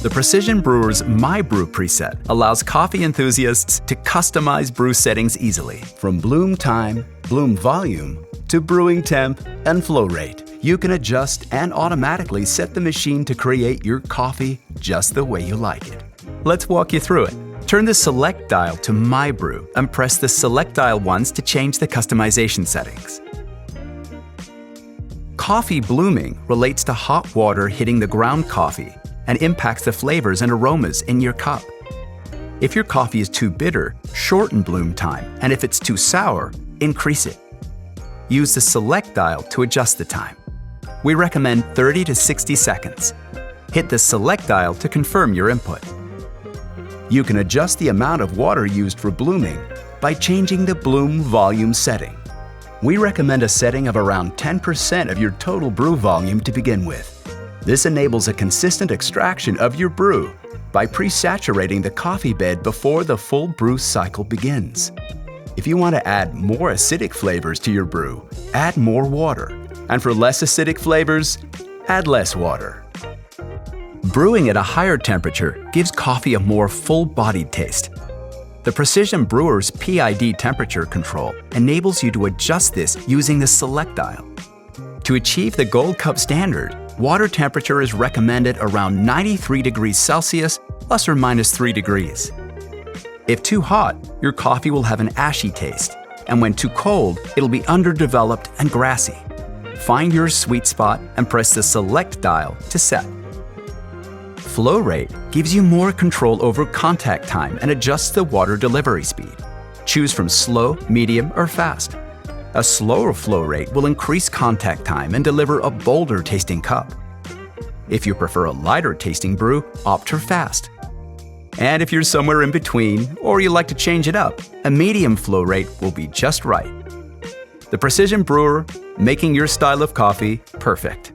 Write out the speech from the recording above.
The Precision Brewer's My Brew Preset allows coffee enthusiasts to customize brew settings easily. From bloom time, bloom volume, to brewing temp and flow rate, you can adjust and automatically set the machine to create your coffee just the way you like it. Let's walk you through it. Turn the Select dial to My Brew and press the Select dial once to change the customization settings. Coffee blooming relates to hot water hitting the ground coffee and impacts the flavors and aromas in your cup. If your coffee is too bitter, shorten bloom time, and if it's too sour, increase it. Use the Select dial to adjust the time. We recommend 30 to 60 seconds. Hit the Select dial to confirm your input. You can adjust the amount of water used for blooming by changing the bloom volume setting. We recommend a setting of around 10% of your total brew volume to begin with. This enables a consistent extraction of your brew by pre-saturating the coffee bed before the full brew cycle begins. If you want to add more acidic flavors to your brew, add more water. And for less acidic flavors, add less water. Brewing at a higher temperature gives coffee a more full-bodied taste. The Precision Brewer's PID temperature control enables you to adjust this using the Select dial. To achieve the Gold Cup standard, water temperature is recommended around 93 degrees Celsius plus or minus 3 degrees. If too hot, your coffee will have an ashy taste, and when too cold, it'll be underdeveloped and grassy. Find your sweet spot and press the Select dial to set. Flow rate gives you more control over contact time and adjusts the water delivery speed. Choose from slow, medium, or fast. A slower flow rate will increase contact time and deliver a bolder tasting cup. If you prefer a lighter tasting brew, opt for fast. And if you're somewhere in between, or you like to change it up, a medium flow rate will be just right. The Precision Brewer, making your style of coffee perfect.